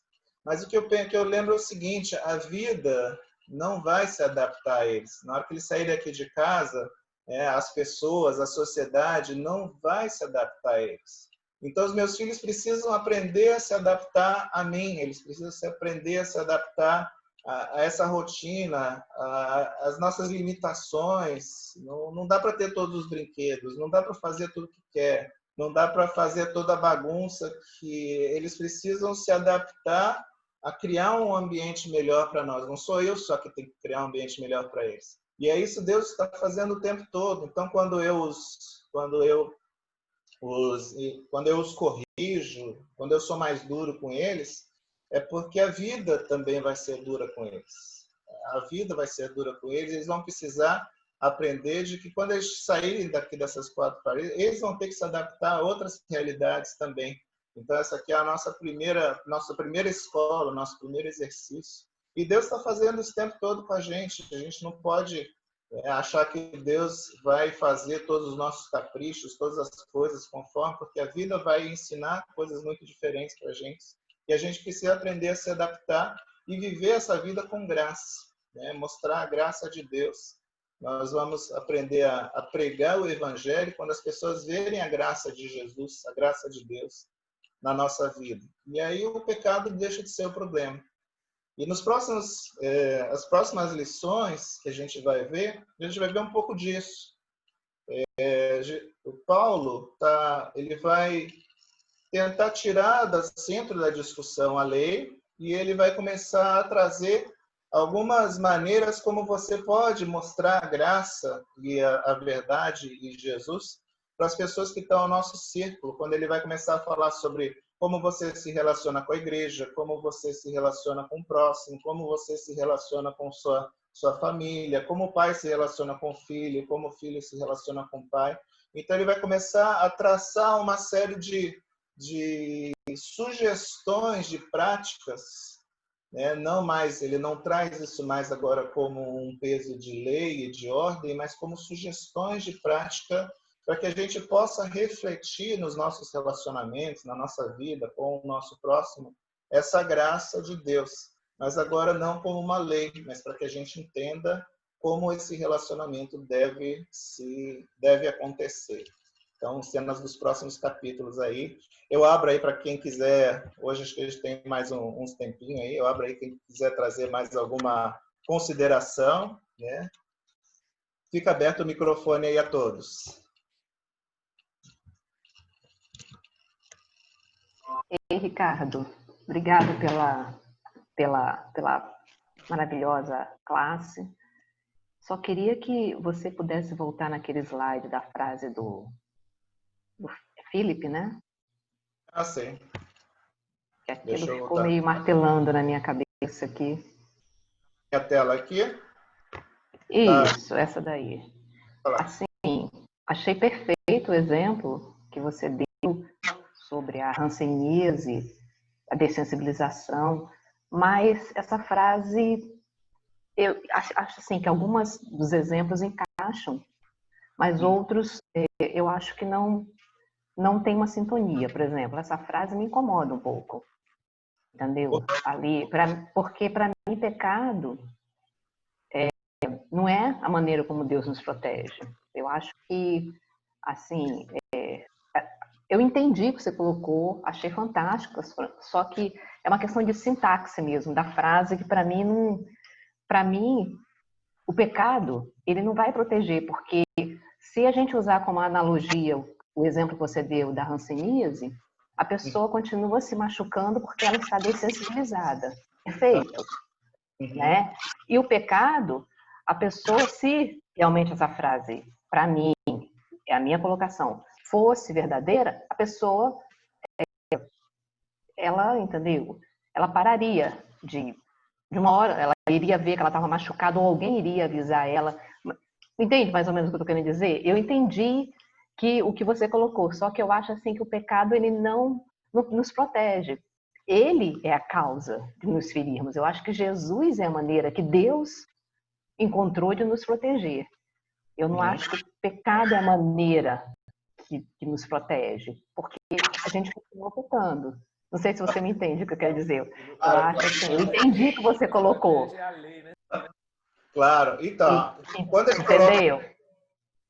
Mas o que eu lembro é o seguinte: a vida não vai se adaptar a eles. Na hora que eles saírem aqui de casa, as pessoas, a sociedade não vai se adaptar a eles. Então, os meus filhos precisam aprender a se adaptar a mim, eles precisam aprender a se adaptar a essa rotina, às nossas limitações. Não dá para ter todos os brinquedos, não dá para fazer tudo o que quer, não dá para fazer toda a bagunça, que eles precisam se adaptar a criar um ambiente melhor para nós. Não sou eu só que tenho que criar um ambiente melhor para eles. E é isso que Deus está fazendo o tempo todo. Então, quando eu os corrijo, quando eu sou mais duro com eles, é porque a vida também vai ser dura com eles. A vida vai ser dura com eles, eles vão precisar aprender de que quando eles saírem daqui dessas quatro paredes, eles vão ter que se adaptar a outras realidades também. Então, essa aqui é a nossa primeira escola, nosso primeiro exercício. E Deus está fazendo isso o tempo todo com a gente. A gente não pode achar que Deus vai fazer todos os nossos caprichos, todas as coisas conforme, porque a vida vai ensinar coisas muito diferentes para a gente. E a gente precisa aprender a se adaptar e viver essa vida com graça, né? Mostrar a graça de Deus. Nós vamos aprender a pregar o Evangelho quando as pessoas verem a graça de Jesus, a graça de Deus na nossa vida. E aí o pecado deixa de ser o problema. E as próximas lições que a gente vai ver um pouco disso. O Paulo ele vai tentar tirar do centro da discussão a lei e ele vai começar a trazer algumas maneiras como você pode mostrar a graça e a verdade de Jesus para as pessoas que estão ao nosso círculo, quando ele vai começar a falar sobre como você se relaciona com a igreja, como você se relaciona com o próximo, como você se relaciona com sua família, como o pai se relaciona com o filho, como o filho se relaciona com o pai. Então ele vai começar a traçar uma série de sugestões de práticas, né? Ele não traz isso mais agora como um peso de lei e de ordem, mas como sugestões de prática para que a gente possa refletir nos nossos relacionamentos, na nossa vida com o nosso próximo, essa graça de Deus. Mas agora não como uma lei, mas para que a gente entenda como esse relacionamento deve acontecer. Então, cenas dos próximos capítulos aí. Eu abro aí para quem quiser, hoje acho que a gente tem mais uns tempinhos aí, eu abro aí quem quiser trazer mais alguma consideração, né? Fica aberto o microfone aí a todos. Ei, Ricardo, obrigado pela maravilhosa classe. Só queria que você pudesse voltar naquele slide da frase do Philip, né? Ah, sim. Que aquilo ficou meio martelando na minha cabeça aqui. A tela aqui? Isso, essa daí. Assim, achei perfeito o exemplo que você deu sobre a hanseníase, a dessensibilização, mas essa frase, eu acho assim, que algumas dos exemplos encaixam, mas outros eu acho que não tem uma sintonia. Por exemplo, essa frase me incomoda um pouco, entendeu? Ali, porque para mim pecado não é a maneira como Deus nos protege. Eu acho que, assim, eu entendi o que você colocou, achei fantástico, só que é uma questão de sintaxe mesmo, da frase que para mim, o pecado, ele não vai proteger, porque se a gente usar como analogia o exemplo que você deu da hanseníase, a pessoa continua se machucando porque ela está dessensibilizada. Perfeito. Né? E o pecado, a pessoa, se realmente essa frase, para mim, é a minha colocação, fosse verdadeira, a pessoa, ela, entendeu? Ela pararia de uma hora, ela iria ver que ela estava machucada ou alguém iria avisar ela. Entende mais ou menos o que eu estou querendo dizer? Eu entendi que o que você colocou, só que eu acho assim que o pecado ele não nos protege. Ele é a causa de nos ferirmos. Eu acho que Jesus é a maneira que Deus encontrou de nos proteger. Eu não acho que o pecado é a maneira que nos protege, porque a gente continua pecando. Não sei se você me entende o que eu quero dizer. Eu acho assim, eu entendi o que você colocou. Claro. Então, quando ele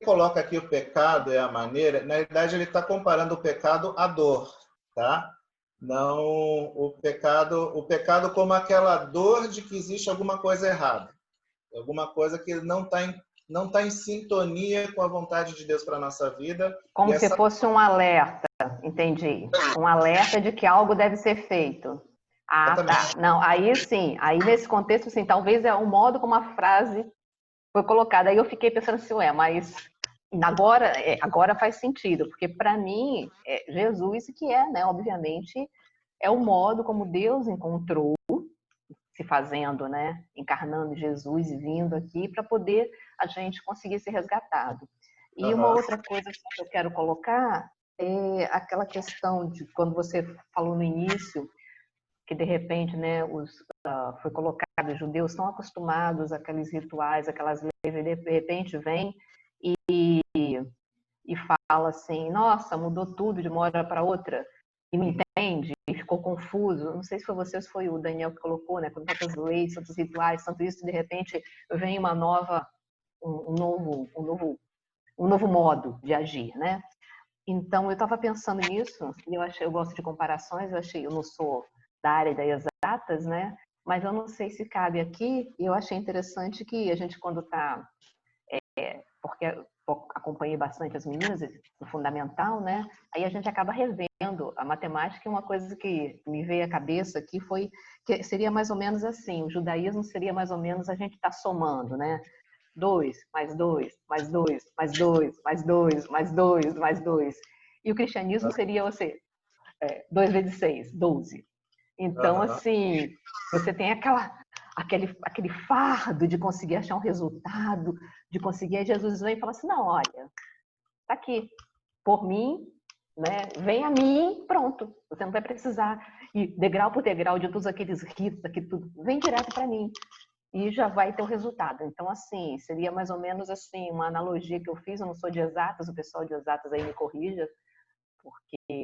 coloca aqui o pecado é a maneira, na verdade ele está comparando o pecado à dor, tá? Não o pecado como aquela dor de que existe alguma coisa errada, alguma coisa que não está em sintonia com a vontade de Deus para a nossa vida. Como se fosse um alerta, entendi. Um alerta de que algo deve ser feito. Ah, tá. Não, aí sim, aí nesse contexto, sim, talvez é o modo como a frase foi colocada. Aí eu fiquei pensando assim, mas agora faz sentido, porque para mim, Jesus que né, obviamente, é o modo como Deus encontrou se fazendo, né, encarnando Jesus e vindo aqui para poder a gente conseguir ser resgatado. E uma outra coisa que eu quero colocar é aquela questão de quando você falou no início, que de repente, né, foi colocado, os judeus estão acostumados àqueles rituais, aquelas leis, e de repente vem e fala assim, nossa, mudou tudo de uma hora para outra, e não entende, e ficou confuso. Não sei se foi você ou se foi o Daniel que colocou, né, com tantas leis, tantos rituais, tanto isso, de repente vem um novo modo de agir, né? Então, eu estava pensando nisso, e eu gosto de comparações, eu não sou da área das exatas, né? Mas eu não sei se cabe aqui, e eu achei interessante que a gente, quando está, porque eu acompanhei bastante as meninas no fundamental, né? Aí a gente acaba revendo a matemática, e uma coisa que me veio à cabeça aqui foi que seria mais ou menos assim, o judaísmo seria mais ou menos a gente está somando, né? 2, mais 2, mais 2, mais 2, mais 2, mais 2, mais 2. E o cristianismo seria, você, 2 vezes 6, 12. Então, assim, você tem aquele fardo de conseguir achar um resultado, de conseguir. Aí Jesus vem e fala assim: não, olha, tá aqui, por mim, né? Vem a mim, pronto. Você não vai precisar ir degrau por degrau de todos aqueles ritos, aqui tudo. Vem direto para mim e já vai ter o resultado. Então, assim, seria mais ou menos assim, uma analogia que eu fiz. Eu não sou de exatas, o pessoal de exatas aí me corrija,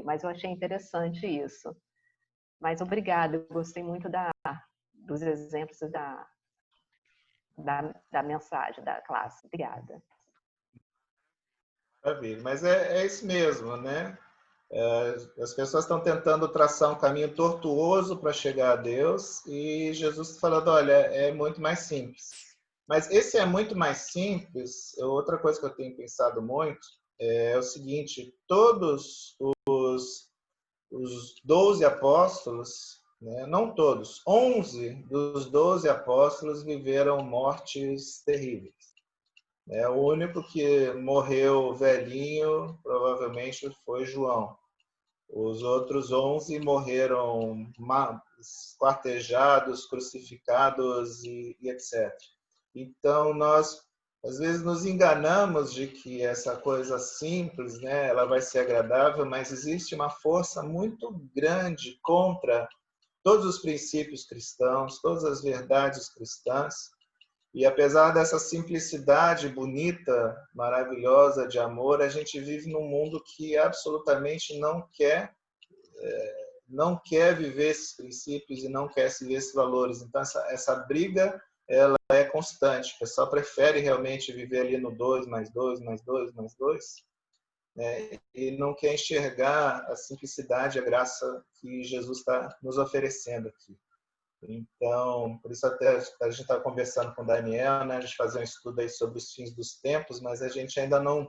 mas eu achei interessante isso. Mas obrigada, eu gostei muito dos exemplos da mensagem da classe. Obrigada. Maravilha. Mas é isso mesmo, né? As pessoas estão tentando traçar um caminho tortuoso para chegar a Deus e Jesus está falando, olha, é muito mais simples. Mas esse é muito mais simples, outra coisa que eu tenho pensado muito é o seguinte, todos os 12 apóstolos, né, não todos, 11 dos 12 apóstolos viveram mortes terríveis. O único que morreu velhinho provavelmente foi João. Os outros 11 morreram esquartejados, crucificados e etc. Então, nós, às vezes, nos enganamos de que essa coisa simples, né, ela vai ser agradável, mas existe uma força muito grande contra todos os princípios cristãos, todas as verdades cristãs. E apesar dessa simplicidade bonita, maravilhosa de amor, a gente vive num mundo que absolutamente não quer viver esses princípios e não quer se ver esses valores. Então, essa briga ela é constante. O pessoal prefere realmente viver ali no 2, mais 2, mais 2, mais 2, né? E não quer enxergar a simplicidade, a graça que Jesus está nos oferecendo aqui. Então, por isso até a gente está conversando com o Daniel, né? A gente fazer um estudo aí sobre os fins dos tempos, mas a gente ainda não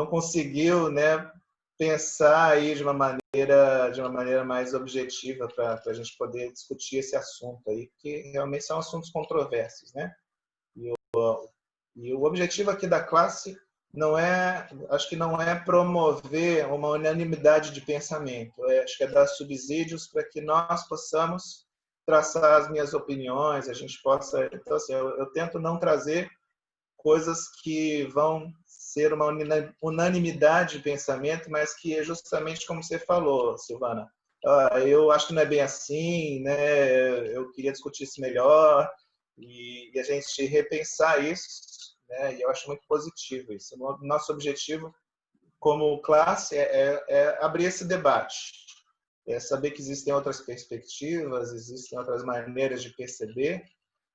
conseguiu, né, pensar aí de uma maneira mais objetiva para a gente poder discutir esse assunto aí, porque realmente são assuntos controversos, né? E o objetivo aqui da classe acho que não é promover uma unanimidade de pensamento, acho que é dar subsídios para que nós possamos traçar as minhas opiniões, a gente possa, então assim, eu tento não trazer coisas que vão ser uma unanimidade de pensamento, mas que é justamente como você falou, Silvana. Eu acho que não é bem assim, né? Eu queria discutir isso melhor e a gente repensar isso, né? E eu acho muito positivo isso. Nosso objetivo como classe é abrir esse debate, é saber que existem outras perspectivas, existem outras maneiras de perceber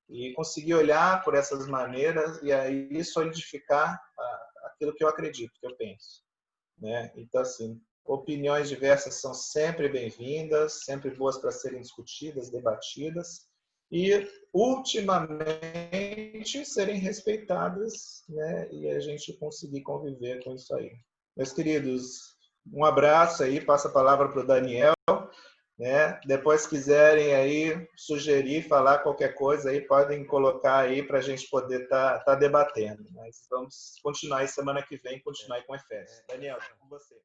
e conseguir olhar por essas maneiras e aí solidificar aquilo que eu acredito, que eu penso, né? Então, assim, opiniões diversas são sempre bem-vindas, sempre boas para serem discutidas, debatidas e, ultimamente, serem respeitadas, né? E a gente conseguir conviver com isso aí. Meus queridos, um abraço aí, passa a palavra para o Daniel, né? Depois quiserem aí sugerir, falar qualquer coisa aí, podem colocar aí para a gente poder tá debatendo. Mas vamos continuar aí semana que vem, continuar aí com Efésios. Daniel, com você.